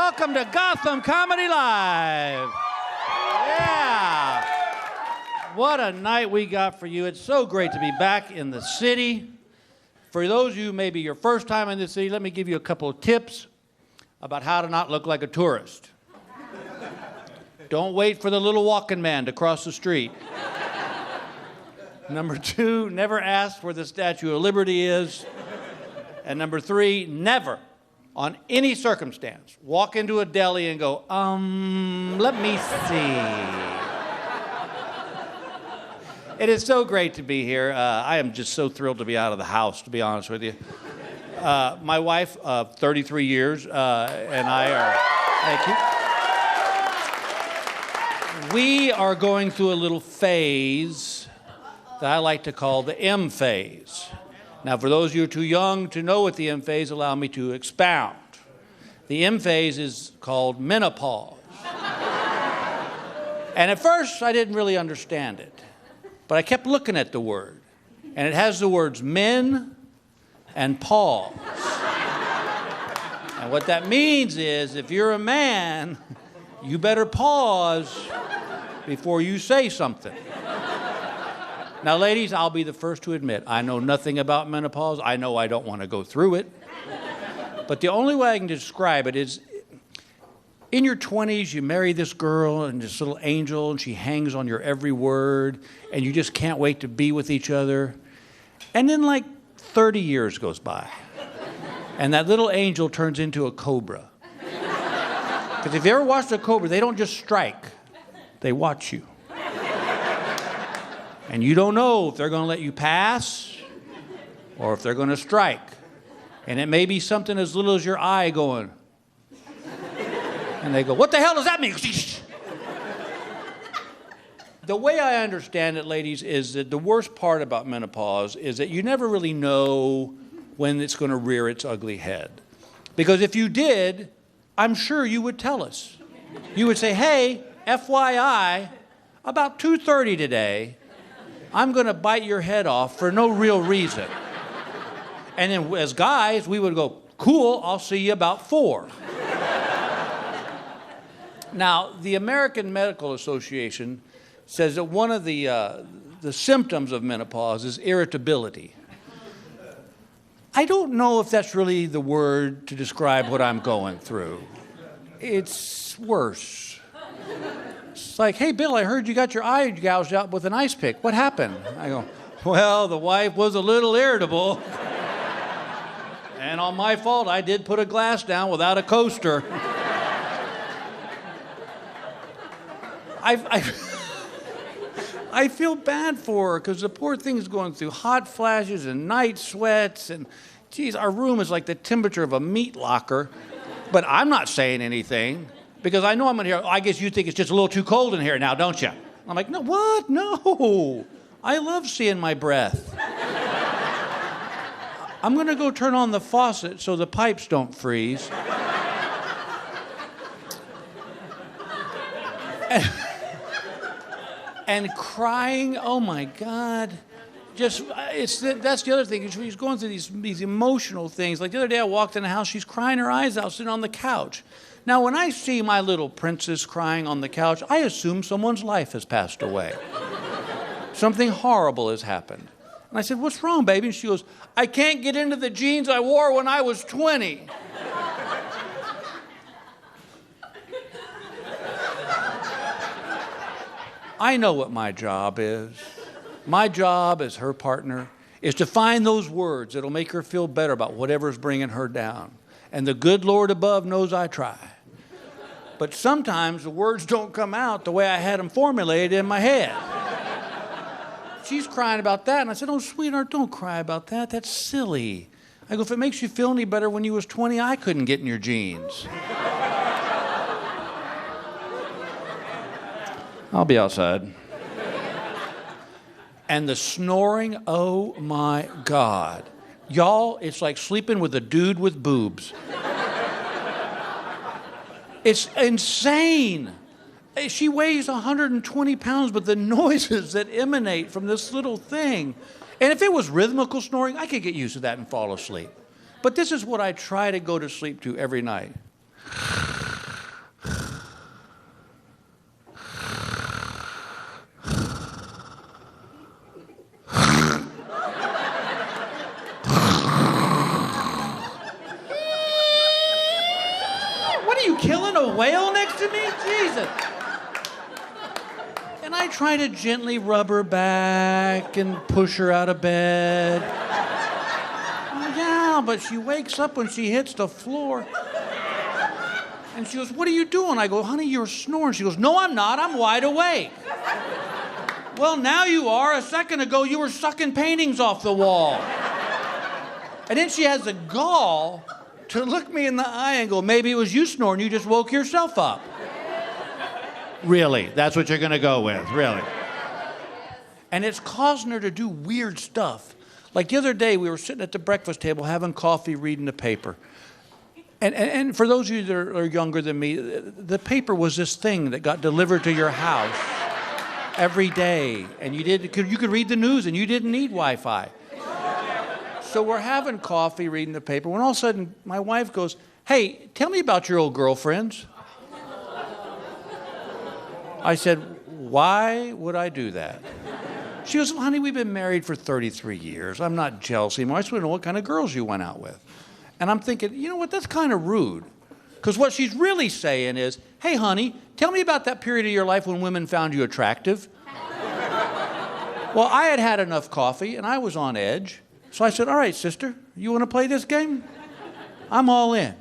welcome to Gotham Comedy Live. Yeah. What a night we got for you. It's so great to be back in the city. For those of you maybe your first time in the city, let me give you a couple of tips about how to not look like a tourist. Don't wait for the little walking man to cross the street. Number 2, never ask where the Statue of Liberty is. And number 3, never, on any circumstance, walk into a deli and go, let me see. It is so great to be here. I am just so thrilled to be out of the house, to be honest with you. My wife of 33 years and I are, thank you. We are going through a little phase that I like to call the M phase. Now, for those of you who are too young to know what the M phase, allow me to expound. The M phase is called menopause. And at first, I didn't really understand it. But I kept looking at the word. And it has the words men and pause. And what that means is, if you're a man, you better pause before you say something. Now, ladies, I'll be the first to admit, I know nothing about menopause. I know I don't want to go through it. But the only way I can describe it is, in your 20s, you marry this girl and this little angel, and she hangs on your every word, and you just can't wait to be with each other. And then, like, 30 years goes by, and that little angel turns into a cobra. Because if you ever watched a cobra, they don't just strike. They watch you. And you don't know if they're going to let you pass or if they're going to strike. And it may be something as little as your eye going. And they go, what the hell does that mean? The way I understand it, ladies, is that the worst part about menopause is that you never really know when it's going to rear its ugly head. Because if you did, I'm sure you would tell us. You would say, hey, FYI, about 2:30 today, I'm going to bite your head off for no real reason. And then as guys, we would go, cool, I'll see you about 4. Now, the American Medical Association says that one of the symptoms of menopause is irritability. I don't know if that's really the word to describe what I'm going through. It's worse. It's like, hey, Bill, I heard you got your eye gouged out with an ice pick. What happened? I go, well, the wife was a little irritable. And on my fault, I did put a glass down without a coaster. I feel bad for her because the poor thing's going through hot flashes and night sweats. And, geez, our room is like the temperature of a meat locker. But I'm not saying anything. Because I know I'm in here, I guess you think it's just a little too cold in here now, don't you? I'm like, no, what? No. I love seeing my breath. I'm going to go turn on the faucet so the pipes don't freeze. And crying, oh my God. That's the other thing. She's going through these emotional things. Like the other day I walked in the house, she's crying her eyes out sitting on the couch. Now, when I see my little princess crying on the couch, I assume someone's life has passed away. Something horrible has happened. And I said, what's wrong, baby? And she goes, I can't get into the jeans I wore when I was 20. I know what my job is. My job as her partner is to find those words that'll make her feel better about whatever's bringing her down. And the good Lord above knows I try. But sometimes the words don't come out the way I had them formulated in my head. She's crying about that, and I said, oh, sweetheart, don't cry about that. That's silly. I go, if it makes you feel any better, when you was 20, I couldn't get in your jeans. I'll be outside. And the snoring, oh my God. Y'all, it's like sleeping with a dude with boobs. It's insane. She weighs 120 pounds, but the noises that emanate from this little thing. And if it was rhythmical snoring, I could get used to that and fall asleep. But this is what I try to go to sleep to every night. want a whale next to me? Jesus. And I try to gently rub her back and push her out of bed. Oh, yeah, but she wakes up when she hits the floor. And she goes, what are you doing? I go, honey, you're snoring. She goes, no, I'm not. I'm wide awake. Well, now you are. A second ago, you were sucking paintings off the wall. And then she has the gall to look me in the eye and go, maybe it was you snoring. You just woke yourself up. Really? That's what you're going to go with? Really? And it's causing her to do weird stuff. Like the other day, we were sitting at the breakfast table having coffee, reading the paper. And for those of you that are younger than me, the paper was this thing that got delivered to your house every day. And you could read the news, and you didn't need Wi-Fi. So we're having coffee, reading the paper, when all of a sudden my wife goes, hey, tell me about your old girlfriends. I said, why would I do that? She goes, well, honey, we've been married for 33 years. I'm not jealous anymore. I just want to know what kind of girls you went out with. And I'm thinking, you know what, that's kind of rude. Because what she's really saying is, hey, honey, tell me about that period of your life when women found you attractive. Well, I had had enough coffee, and I was on edge. So I said, all right, sister, you want to play this game? I'm all in.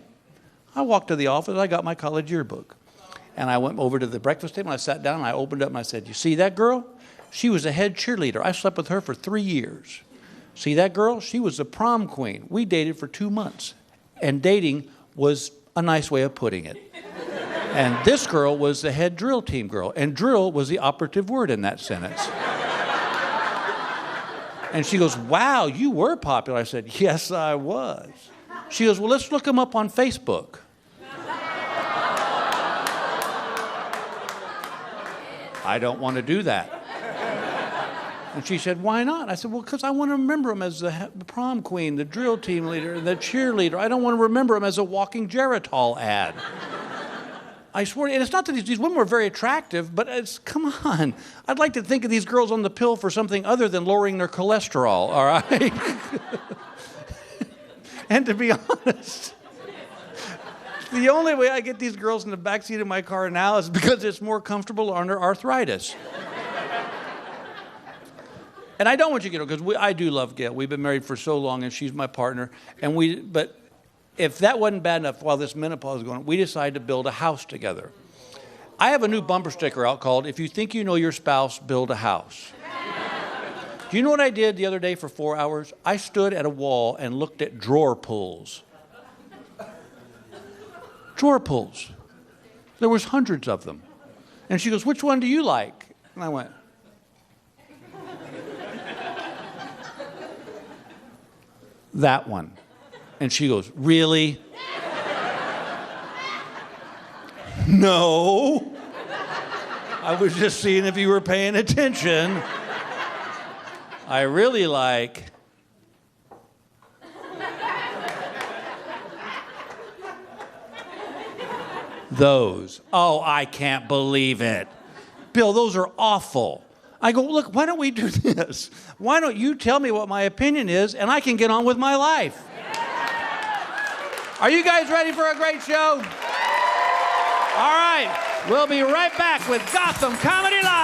I walked to the office. I got my college yearbook. And I went over to the breakfast table, and I sat down, and I opened up, and I said, you see that girl? She was a head cheerleader. I slept with her for 3 years. See that girl? She was the prom queen. We dated for 2 months. And dating was a nice way of putting it. And this girl was the head drill team girl. And drill was the operative word in that sentence. And she goes, wow, you were popular. I said, yes, I was. She goes, well, let's look them up on Facebook. I don't want to do that. And she said, why not? I said, well, because I want to remember them as the prom queen, the drill team leader, the cheerleader. I don't want to remember them as a walking Geritol ad. I swear, and it's not that these women were very attractive, but it's, come on. I'd like to think of these girls on the pill for something other than lowering their cholesterol, all right? And to be honest, the only way I get these girls in the backseat of my car now is because it's more comfortable under arthritis. And I don't want you to get her, because I do love Gail. We've been married for so long, and she's my partner. But if that wasn't bad enough, while this menopause is going on, we decided to build a house together. I have a new bumper sticker out called, if you think you know your spouse, build a house. Do you know what I did the other day for 4 hours? I stood at a wall and looked at drawer pulls. Drawer pulls. There was hundreds of them. And she goes, which one do you like? And I went, that one. And she goes, really? No. I was just seeing if you were paying attention. I really like those. Oh, I can't believe it. Bill, those are awful. I go, look, why don't we do this? Why don't you tell me what my opinion is, and I can get on with my life? Are you guys ready for a great show? All right, we'll be right back with Gotham Comedy Live.